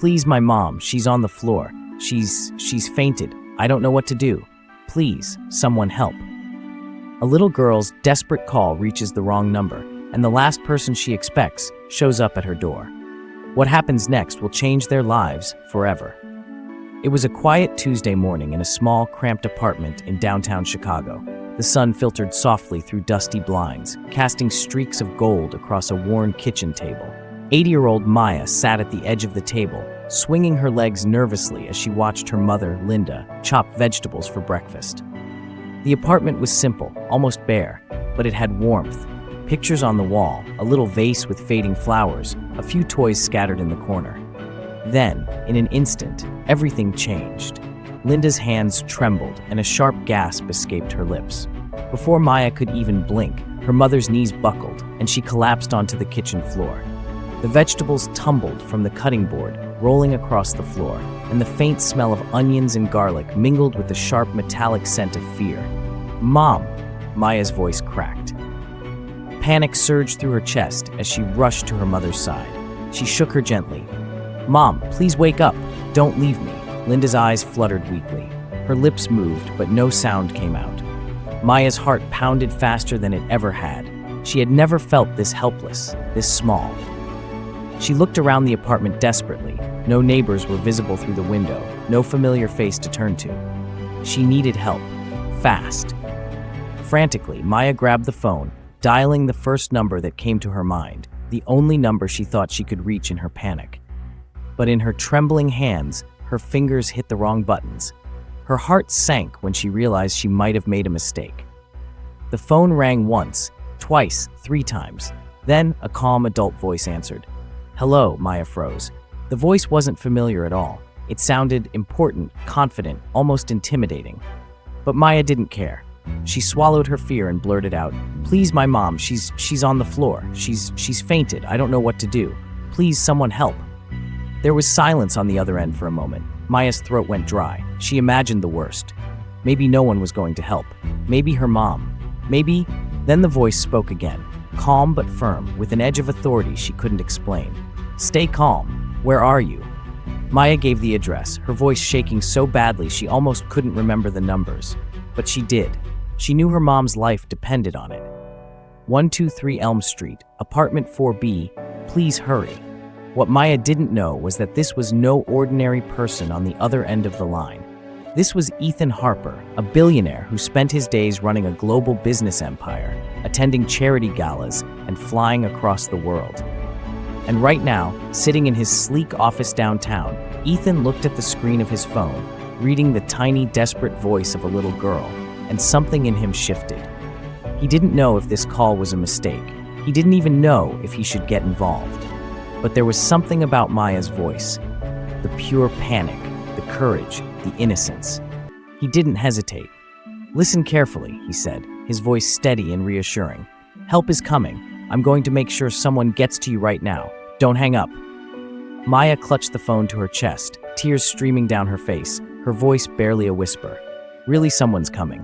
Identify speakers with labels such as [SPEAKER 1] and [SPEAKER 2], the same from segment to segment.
[SPEAKER 1] Please, my mom, she's on the floor. She's fainted. I don't know what to do. Please, someone help. A little girl's desperate call reaches the wrong number, and the last person she expects shows up at her door. What happens next will change their lives forever. It was a quiet Tuesday morning in a small, cramped apartment in downtown Chicago. The sun filtered softly through dusty blinds, casting streaks of gold across a worn kitchen table. 80-year-old Maya sat at the edge of the table, swinging her legs nervously as she watched her mother, Linda, chop vegetables for breakfast. The apartment was simple, almost bare, but it had warmth. Pictures on the wall, a little vase with fading flowers, a few toys scattered in the corner. Then, in an instant, everything changed. Linda's hands trembled, and a sharp gasp escaped her lips. Before Maya could even blink, her mother's knees buckled, and she collapsed onto the kitchen floor. The vegetables tumbled from the cutting board, rolling across the floor, and the faint smell of onions and garlic mingled with the sharp metallic scent of fear. "Mom!" Maya's voice cracked. Panic surged through her chest as she rushed to her mother's side. She shook her gently. "Mom, please wake up. Don't leave me." Linda's eyes fluttered weakly. Her lips moved, but no sound came out. Maya's heart pounded faster than it ever had. She had never felt this helpless, this small. She looked around the apartment desperately. No neighbors were visible through the window, no familiar face to turn to. She needed help, fast. Frantically, Maya grabbed the phone, dialing the first number that came to her mind, the only number she thought she could reach in her panic. But in her trembling hands, her fingers hit the wrong buttons. Her heart sank when she realized she might have made a mistake. The phone rang once, twice, 3 times. Then a calm adult voice answered. "Hello," Maya froze. The voice wasn't familiar at all. It sounded important, confident, almost intimidating. But Maya didn't care. She swallowed her fear and blurted out, "Please, my mom, she's on the floor. She's fainted. I don't know what to do. Please, someone help." There was silence on the other end for a moment. Maya's throat went dry. She imagined the worst. Maybe no one was going to help. Maybe her mom. Maybe... Then the voice spoke again, calm but firm, with an edge of authority she couldn't explain. "Stay calm. Where are you?" Maya gave the address, her voice shaking so badly she almost couldn't remember the numbers. But she did. She knew her mom's life depended on it. 123 Elm Street, apartment 4B, please hurry. What Maya didn't know was that this was no ordinary person on the other end of the line. This was Ethan Harper, a billionaire who spent his days running a global business empire, attending charity galas, and flying across the world. And right now, sitting in his sleek office downtown, Ethan looked at the screen of his phone, reading the tiny, desperate voice of a little girl, and something in him shifted. He didn't know if this call was a mistake. He didn't even know if he should get involved. But there was something about Maya's voice, the pure panic, the courage, the innocence. He didn't hesitate. "Listen carefully," he said, his voice steady and reassuring. "Help is coming. I'm going to make sure someone gets to you right now. Don't hang up." Maya clutched the phone to her chest, tears streaming down her face, her voice barely a whisper. "Really, someone's coming?"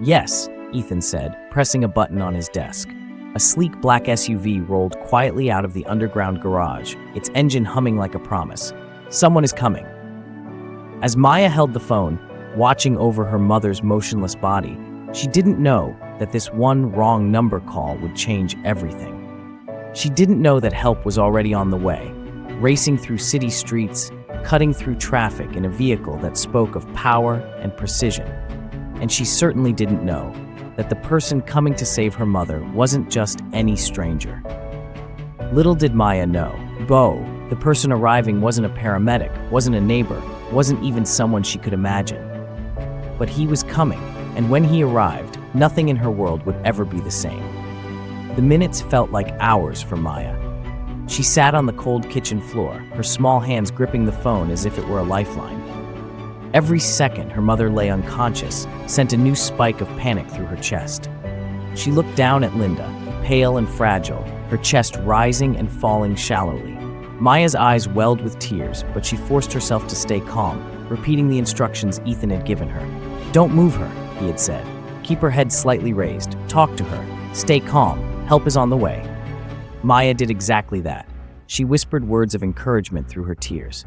[SPEAKER 1] "Yes," Ethan said, pressing a button on his desk. A sleek black SUV rolled quietly out of the underground garage, its engine humming like a promise. "Someone is coming." As Maya held the phone, watching over her mother's motionless body, she didn't know that this one wrong number call would change everything. She didn't know that help was already on the way, racing through city streets, cutting through traffic in a vehicle that spoke of power and precision. And she certainly didn't know that the person coming to save her mother wasn't just any stranger. Little did Maya know, Bo, the person arriving, wasn't a paramedic, wasn't a neighbor, wasn't even someone she could imagine. But he was coming, and when he arrived, nothing in her world would ever be the same. The minutes felt like hours for Maya. She sat on the cold kitchen floor, her small hands gripping the phone as if it were a lifeline. Every second her mother lay unconscious sent a new spike of panic through her chest. She looked down at Linda, pale and fragile, her chest rising and falling shallowly. Maya's eyes welled with tears, but she forced herself to stay calm, repeating the instructions Ethan had given her. "Don't move her," he had said. "Keep her head slightly raised. Talk to her. Stay calm. Help is on the way." Maya did exactly that. She whispered words of encouragement through her tears.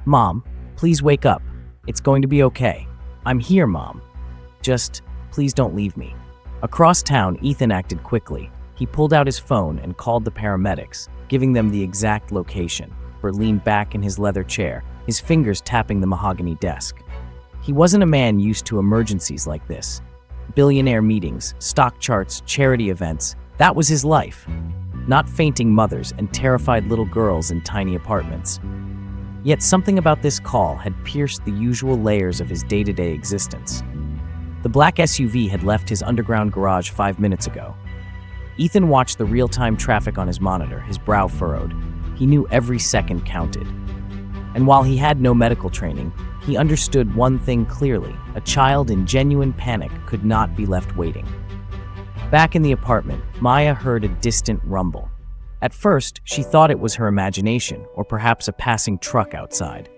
[SPEAKER 1] "Mom, please wake up. It's going to be okay. I'm here, Mom. Just, please don't leave me." Across town, Ethan acted quickly. He pulled out his phone and called the paramedics, giving them the exact location. He leaned back in his leather chair, his fingers tapping the mahogany desk. He wasn't a man used to emergencies like this. Billionaire meetings, stock charts, charity events, that was his life. Not fainting mothers and terrified little girls in tiny apartments. Yet something about this call had pierced the usual layers of his day-to-day existence. The black SUV had left his underground garage 5 minutes ago. Ethan watched the real-time traffic on his monitor, his brow furrowed. He knew every second counted. And while he had no medical training, he understood one thing clearly: a child in genuine panic could not be left waiting. Back in the apartment, Maya heard a distant rumble. At first, she thought it was her imagination, or perhaps a passing truck outside.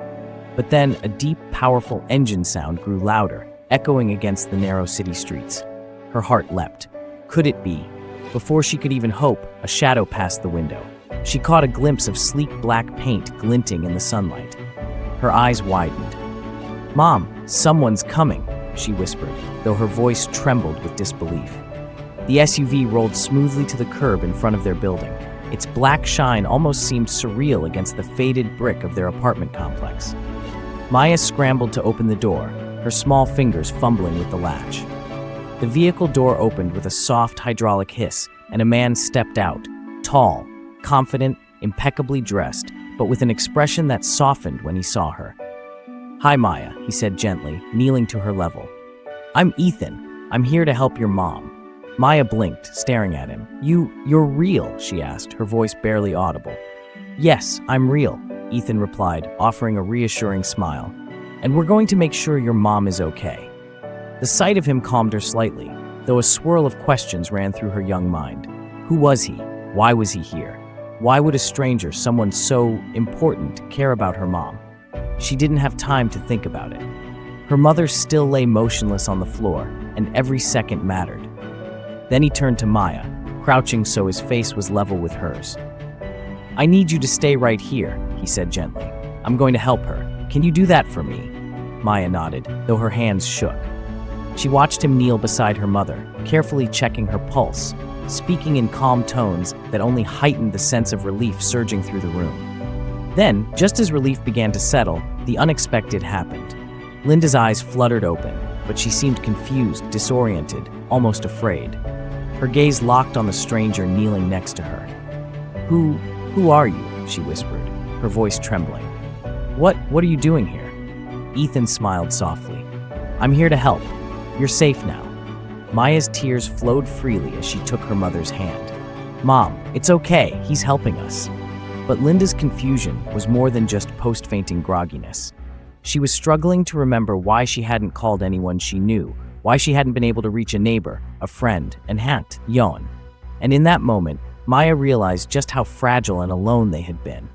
[SPEAKER 1] But then, a deep, powerful engine sound grew louder, echoing against the narrow city streets. Her heart leapt. Could it be? Before she could even hope, a shadow passed the window. She caught a glimpse of sleek black paint glinting in the sunlight. Her eyes widened. "Mom, someone's coming," she whispered, though her voice trembled with disbelief. The SUV rolled smoothly to the curb in front of their building. Its black shine almost seemed surreal against the faded brick of their apartment complex. Maya scrambled to open the door, her small fingers fumbling with the latch. The vehicle door opened with a soft hydraulic hiss, and a man stepped out, tall, confident, impeccably dressed, but with an expression that softened when he saw her. "Hi, Maya," he said gently, kneeling to her level. "I'm Ethan. I'm here to help your mom." Maya blinked, staring at him. You're real?" she asked, her voice barely audible. "Yes, I'm real," Ethan replied, offering a reassuring smile. "And we're going to make sure your mom is okay." The sight of him calmed her slightly, though a swirl of questions ran through her young mind. Who was he? Why was he here? Why would a stranger, someone so important, care about her mom? She didn't have time to think about it. Her mother still lay motionless on the floor, and every second mattered. Then he turned to Maya, crouching so his face was level with hers. "I need you to stay right here," he said gently. "I'm going to help her. Can you do that for me?" Maya nodded, though her hands shook. She watched him kneel beside her mother, carefully checking her pulse, speaking in calm tones that only heightened the sense of relief surging through the room. Then, just as relief began to settle, the unexpected happened. Linda's eyes fluttered open, but she seemed confused, disoriented, almost afraid. Her gaze locked on the stranger kneeling next to her. Who are you?" she whispered, her voice trembling. What are you doing here?" Ethan smiled softly. "I'm here to help. You're safe now." Maya's tears flowed freely as she took her mother's hand. "Mom, it's okay, he's helping us." But Linda's confusion was more than just post-fainting grogginess. She was struggling to remember why she hadn't called anyone she knew, why she hadn't been able to reach a neighbor, a friend, and Yon. And in that moment, Maya realized just how fragile and alone they had been.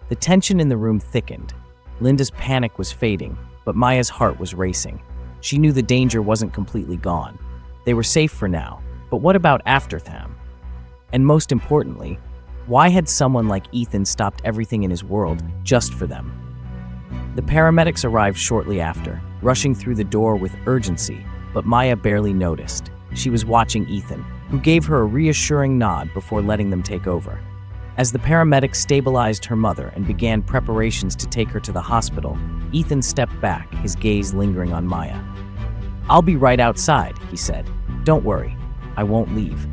[SPEAKER 1] The tension in the room thickened. Linda's panic was fading, but Maya's heart was racing. She knew the danger wasn't completely gone. They were safe for now, but what about after Tham? And most importantly, why had someone like Ethan stopped everything in his world just for them? The paramedics arrived shortly after, rushing through the door with urgency, but Maya barely noticed. She was watching Ethan, who gave her a reassuring nod before letting them take over. As the paramedics stabilized her mother and began preparations to take her to the hospital, Ethan stepped back, his gaze lingering on Maya. "I'll be right outside," he said. "Don't worry, I won't leave."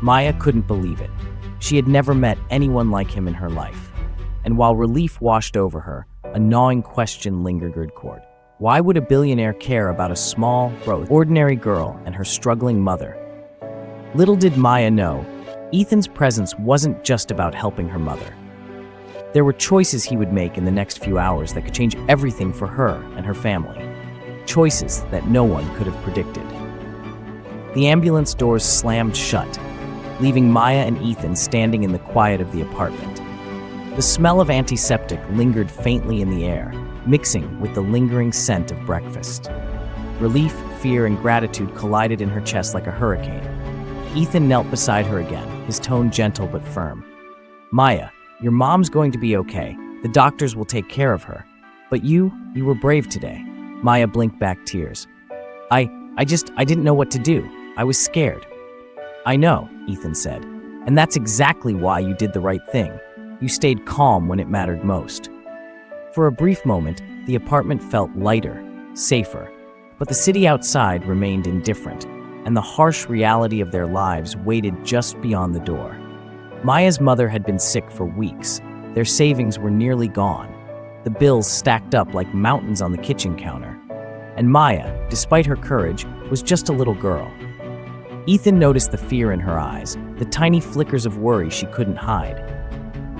[SPEAKER 1] Maya couldn't believe it. She had never met anyone like him in her life. And while relief washed over her, a gnawing question lingered. Why would a billionaire care about a small, ordinary girl and her struggling mother? Little did Maya know, Ethan's presence wasn't just about helping her mother. There were choices he would make in the next few hours that could change everything for her and her family. Choices that no one could have predicted. The ambulance doors slammed shut, leaving Maya and Ethan standing in the quiet of the apartment. The smell of antiseptic lingered faintly in the air, mixing with the lingering scent of breakfast. Relief, fear, and gratitude collided in her chest like a hurricane. Ethan knelt beside her again, his tone gentle but firm. "Maya, your mom's going to be okay. The doctors will take care of her. But you were brave today. Maya blinked back tears. I didn't know what to do. I was scared. I know, Ethan said. And that's exactly why you did the right thing. You stayed calm when it mattered most. For a brief moment, the apartment felt lighter, safer. But the city outside remained indifferent, and the harsh reality of their lives waited just beyond the door. Maya's mother had been sick for weeks. Their savings were nearly gone. The bills stacked up like mountains on the kitchen counter. And Maya, despite her courage, was just a little girl. Ethan noticed the fear in her eyes, the tiny flickers of worry she couldn't hide.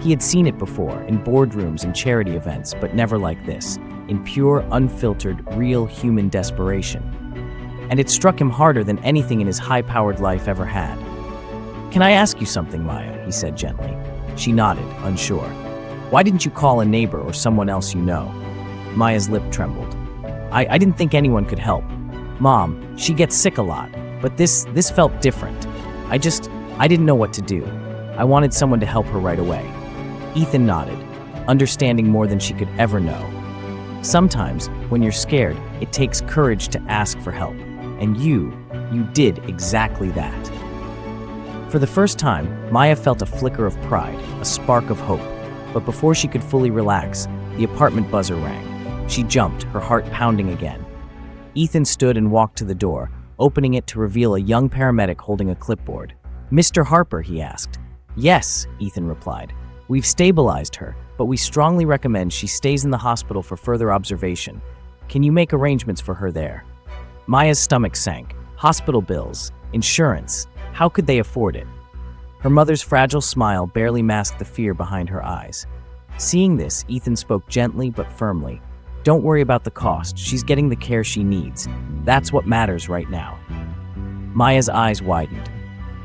[SPEAKER 1] He had seen it before, in boardrooms and charity events, but never like this, in pure, unfiltered, real human desperation. And it struck him harder than anything in his high-powered life ever had. "Can I ask you something, Maya?" he said gently. She nodded, unsure. "Why didn't you call a neighbor or someone else you know?" Maya's lip trembled. I didn't think anyone could help. Mom, she gets sick a lot, but this felt different. I didn't know what to do. I wanted someone to help her right away." Ethan nodded, understanding more than she could ever know. Sometimes, when you're scared, it takes courage to ask for help. And you did exactly that. For the first time, Maya felt a flicker of pride, a spark of hope. But before she could fully relax, the apartment buzzer rang. She jumped, her heart pounding again. Ethan stood and walked to the door, opening it to reveal a young paramedic holding a clipboard. "Mr. Harper?" he asked. "Yes," Ethan replied. "We've stabilized her, but we strongly recommend she stays in the hospital for further observation. Can you make arrangements for her there?" Maya's stomach sank. Hospital bills, insurance, how could they afford it? Her mother's fragile smile barely masked the fear behind her eyes. Seeing this, Ethan spoke gently but firmly. "Don't worry about the cost. She's getting the care she needs. That's what matters right now." Maya's eyes widened.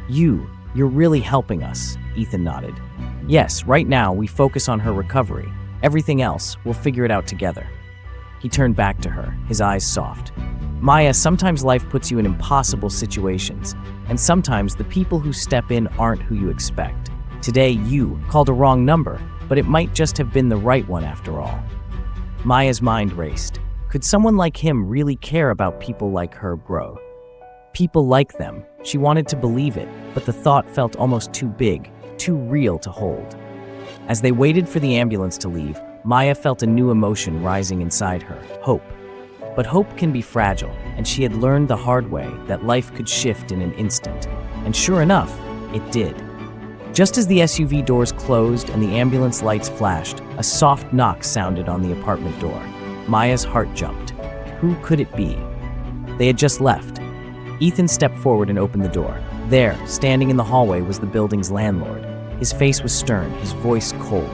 [SPEAKER 1] You're really helping us," Ethan nodded. "Yes, right now we focus on her recovery. Everything else, we'll figure it out together." He turned back to her, his eyes soft. "Maya, sometimes life puts you in impossible situations, and sometimes the people who step in aren't who you expect. Today, you called a wrong number, but it might just have been the right one after all." Maya's mind raced. Could someone like him really care about people like her, bro? People like them. She wanted to believe it, but the thought felt almost too big, too real to hold. As they waited for the ambulance to leave, Maya felt a new emotion rising inside her, hope. But hope can be fragile, and she had learned the hard way that life could shift in an instant. And sure enough, it did. Just as the SUV doors closed and the ambulance lights flashed, a soft knock sounded on the apartment door. Maya's heart jumped. Who could it be? They had just left. Ethan stepped forward and opened the door. There, standing in the hallway, was the building's landlord. His face was stern, his voice cold.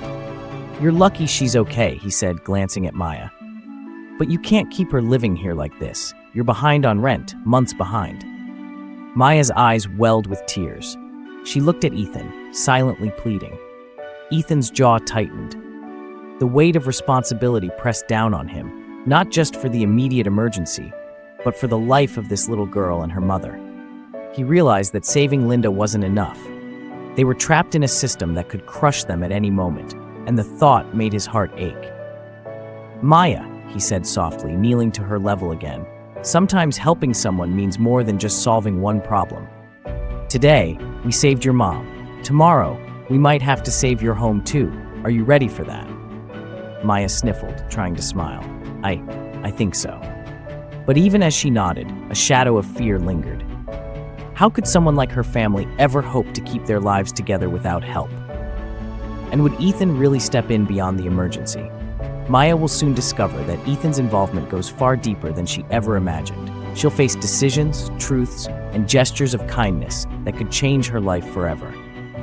[SPEAKER 1] "You're lucky she's okay," he said, glancing at Maya. "But you can't keep her living here like this. You're behind on rent, months behind." Maya's eyes welled with tears. She looked at Ethan, silently pleading. Ethan's jaw tightened. The weight of responsibility pressed down on him, not just for the immediate emergency, but for the life of this little girl and her mother. He realized that saving Linda wasn't enough. They were trapped in a system that could crush them at any moment, and the thought made his heart ache. "Maya," he said softly, kneeling to her level again, "sometimes helping someone means more than just solving one problem. Today, we saved your mom. Tomorrow, we might have to save your home too. Are you ready for that?" Maya sniffled, trying to smile. I think so." But even as she nodded, a shadow of fear lingered. How could someone like her family ever hope to keep their lives together without help? And would Ethan really step in beyond the emergency? Maya will soon discover that Ethan's involvement goes far deeper than she ever imagined. She'll face decisions, truths, and gestures of kindness that could change her life forever.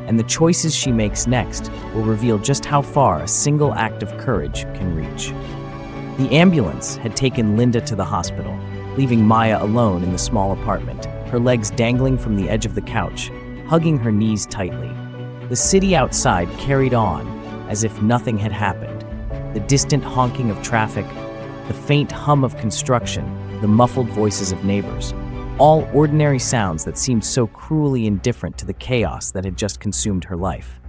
[SPEAKER 1] And the choices she makes next will reveal just how far a single act of courage can reach. The ambulance had taken Linda to the hospital, leaving Maya alone in the small apartment, her legs dangling from the edge of the couch, hugging her knees tightly. The city outside carried on as if nothing had happened. The distant honking of traffic, the faint hum of construction, the muffled voices of neighbors, all ordinary sounds that seemed so cruelly indifferent to the chaos that had just consumed her life.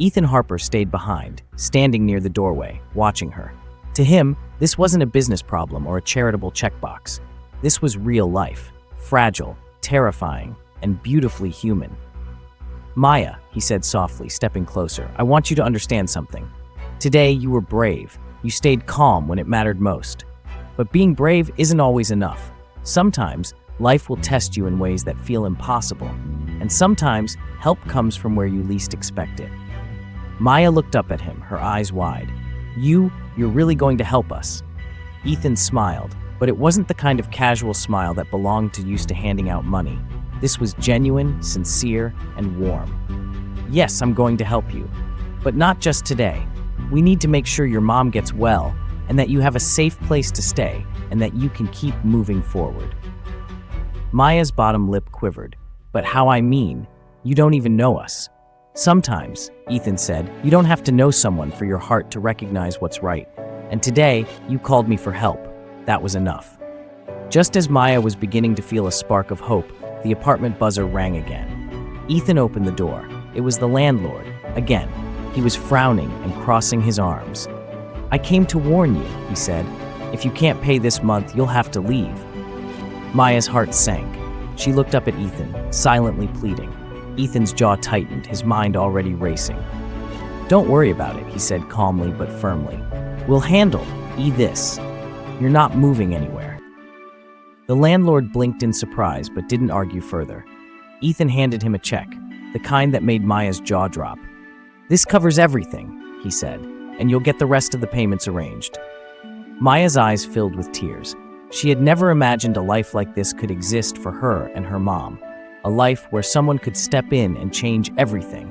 [SPEAKER 1] Ethan Harper stayed behind, standing near the doorway, watching her. To him, this wasn't a business problem or a charitable checkbox. This was real life, fragile, terrifying, and beautifully human. "Maya," he said softly, stepping closer, "I want you to understand something. Today, you were brave. You stayed calm when it mattered most. But being brave isn't always enough. Sometimes, life will test you in ways that feel impossible. And sometimes, help comes from where you least expect it." Maya looked up at him, her eyes wide. You're really going to help us?" Ethan smiled, but it wasn't the kind of casual smile that belonged to used to handing out money. This was genuine, sincere, and warm. "Yes, I'm going to help you. But not just today. We need to make sure your mom gets well, and that you have a safe place to stay, and that you can keep moving forward." Maya's bottom lip quivered. "But how I mean? You don't even know us." "Sometimes," Ethan said, "you don't have to know someone for your heart to recognize what's right. And today, you called me for help. That was enough." Just as Maya was beginning to feel a spark of hope, the apartment buzzer rang again. Ethan opened the door. It was the landlord. Again, he was frowning and crossing his arms. "I came to warn you," he said. "If you can't pay this month, you'll have to leave." Maya's heart sank. She looked up at Ethan, silently pleading. Ethan's jaw tightened, his mind already racing. "Don't worry about it," he said calmly but firmly. "We'll handle this. You're not moving anywhere." The landlord blinked in surprise but didn't argue further. Ethan handed him a check, the kind that made Maya's jaw drop. "This covers everything," he said, "and you'll get the rest of the payments arranged." Maya's eyes filled with tears. She had never imagined a life like this could exist for her and her mom, a life where someone could step in and change everything.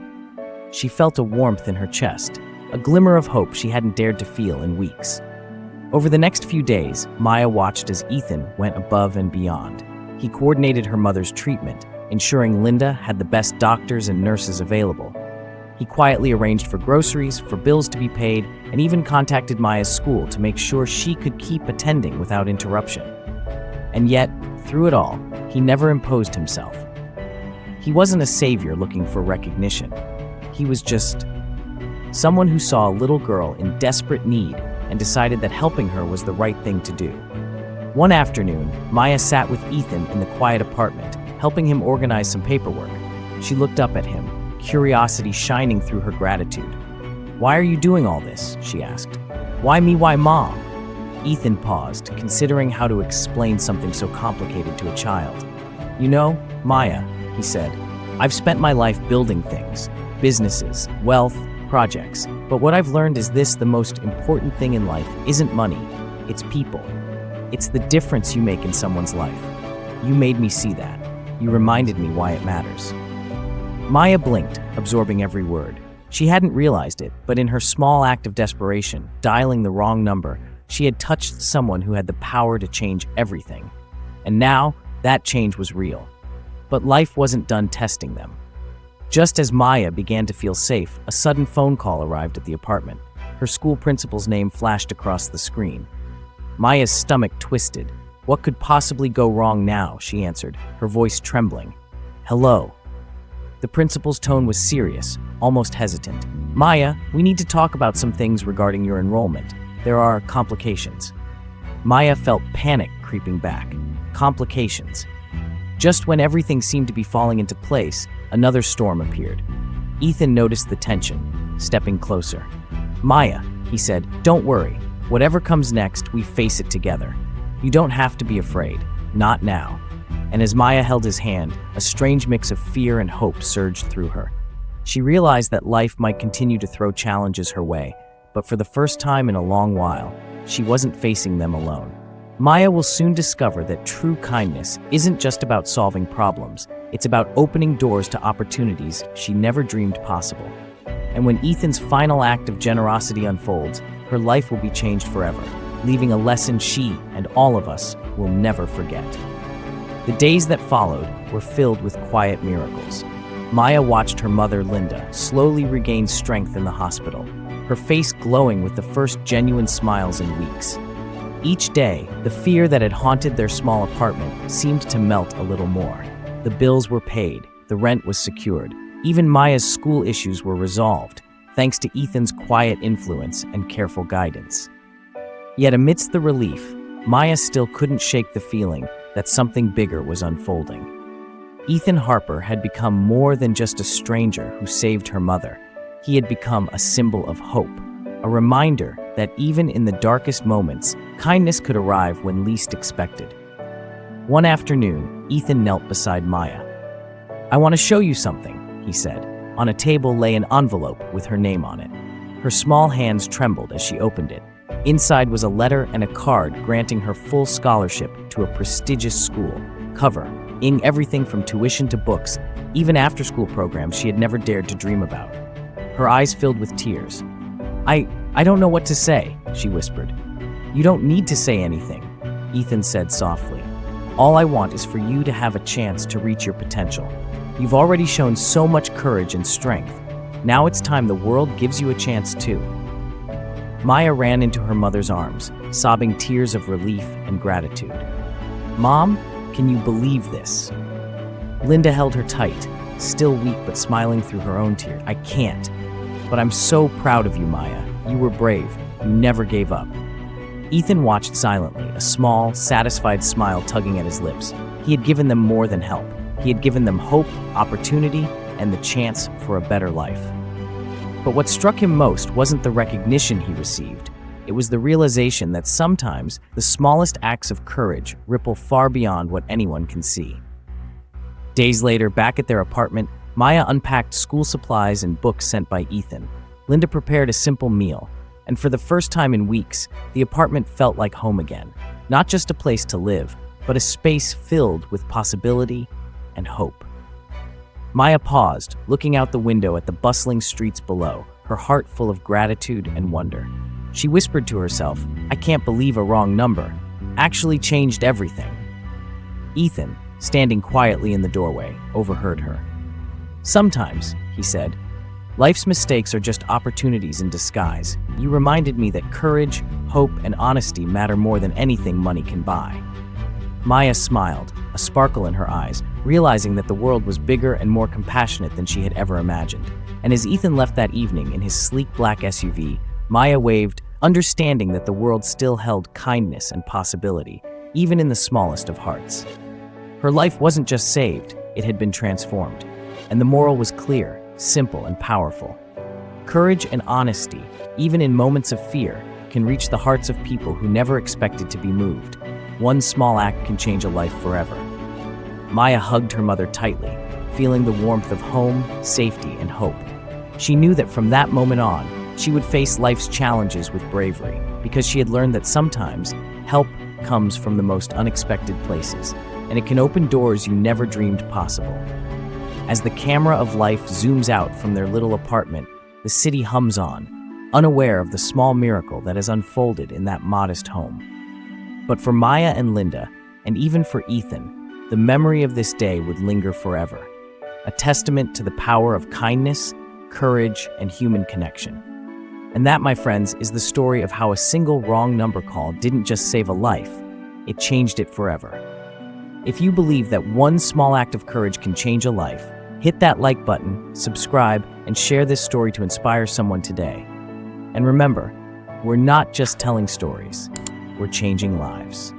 [SPEAKER 1] She felt a warmth in her chest, a glimmer of hope she hadn't dared to feel in weeks. Over the next few days, Maya watched as Ethan went above and beyond. He coordinated her mother's treatment, ensuring Linda had the best doctors and nurses available. He quietly arranged for groceries, for bills to be paid, and even contacted Maya's school to make sure she could keep attending without interruption. And yet, through it all, he never imposed himself. He wasn't a savior looking for recognition. He was just someone who saw a little girl in desperate need and decided that helping her was the right thing to do. One afternoon, Maya sat with Ethan in the quiet apartment, helping him organize some paperwork. She looked up at him, curiosity shining through her gratitude. "Why are you doing all this?" she asked. "Why me, why mom?" Ethan paused, considering how to explain something so complicated to a child. "You know, Maya," he said, "I've spent my life building things, businesses, wealth, projects. But what I've learned is this: the most important thing in life isn't money, it's people. It's the difference you make in someone's life. You made me see that. You reminded me why it matters." Maya blinked, absorbing every word. She hadn't realized it, but in her small act of desperation, dialing the wrong number, she had touched someone who had the power to change everything. And now, that change was real. But life wasn't done testing them. Just as Maya began to feel safe, a sudden phone call arrived at the apartment. Her school principal's name flashed across the screen. Maya's stomach twisted. What could possibly go wrong now, she answered, her voice trembling. "Hello." The principal's tone was serious, almost hesitant. "Maya, we need to talk about some things regarding your enrollment. There are complications." Maya felt panic creeping back. Complications. Just when everything seemed to be falling into place, another storm appeared. Ethan noticed the tension, stepping closer. "Maya," he said, "don't worry. Whatever comes next, we face it together. You don't have to be afraid. Not now." And as Maya held his hand, a strange mix of fear and hope surged through her. She realized that life might continue to throw challenges her way, but for the first time in a long while, she wasn't facing them alone. Maya will soon discover that true kindness isn't just about solving problems, it's about opening doors to opportunities she never dreamed possible. And when Ethan's final act of generosity unfolds, her life will be changed forever, leaving a lesson she and all of us will never forget. The days that followed were filled with quiet miracles. Maya watched her mother, Linda, slowly regain strength in the hospital, her face glowing with the first genuine smiles in weeks. Each day, the fear that had haunted their small apartment seemed to melt a little more. The bills were paid, the rent was secured, even Maya's school issues were resolved, thanks to Ethan's quiet influence and careful guidance. Yet amidst the relief, Maya still couldn't shake the feeling that something bigger was unfolding. Ethan Harper had become more than just a stranger who saved her mother. He had become a symbol of hope, a reminder that even in the darkest moments, kindness could arrive when least expected. One afternoon, Ethan knelt beside Maya. "I want to show you something," he said. On a table lay an envelope with her name on it. Her small hands trembled as she opened it. Inside was a letter and a card granting her full scholarship to a prestigious school, covering everything from tuition to books, even after-school programs she had never dared to dream about. Her eyes filled with tears. I don't know what to say," she whispered. "You don't need to say anything," Ethan said softly. "All I want is for you to have a chance to reach your potential. You've already shown so much courage and strength. Now it's time the world gives you a chance too." Maya ran into her mother's arms, sobbing tears of relief and gratitude. "Mom, can you believe this?" Linda held her tight, still weak but smiling through her own tears. "I can't. But I'm so proud of you, Maya. You were brave. You never gave up." Ethan watched silently, a small, satisfied smile tugging at his lips. He had given them more than help. He had given them hope, opportunity, and the chance for a better life. But what struck him most wasn't the recognition he received. It was the realization that sometimes the smallest acts of courage ripple far beyond what anyone can see. Days later, back at their apartment, Maya unpacked school supplies and books sent by Ethan. Linda prepared a simple meal, and for the first time in weeks, the apartment felt like home again. Not just a place to live, but a space filled with possibility and hope. Maya paused, looking out the window at the bustling streets below, her heart full of gratitude and wonder. She whispered to herself, "I can't believe a wrong number actually changed everything." Ethan, standing quietly in the doorway, overheard her. "Sometimes," he said, "life's mistakes are just opportunities in disguise. You reminded me that courage, hope, and honesty matter more than anything money can buy." Maya smiled, a sparkle in her eyes, realizing that the world was bigger and more compassionate than she had ever imagined. And as Ethan left that evening in his sleek black SUV, Maya waved, understanding that the world still held kindness and possibility, even in the smallest of hearts. Her life wasn't just saved, it had been transformed. And the moral was clear, simple, and powerful. Courage and honesty, even in moments of fear, can reach the hearts of people who never expected to be moved. One small act can change a life forever. Maya hugged her mother tightly, feeling the warmth of home, safety, and hope. She knew that from that moment on, she would face life's challenges with bravery, because she had learned that sometimes help comes from the most unexpected places, and it can open doors you never dreamed possible. As the camera of life zooms out from their little apartment, the city hums on, unaware of the small miracle that has unfolded in that modest home. But for Maya and Linda, and even for Ethan, the memory of this day would linger forever, a testament to the power of kindness, courage, and human connection. And that, my friends, is the story of how a single wrong number call didn't just save a life, it changed it forever. If you believe that one small act of courage can change a life, hit that like button, subscribe, and share this story to inspire someone today. And remember, we're not just telling stories, we're changing lives.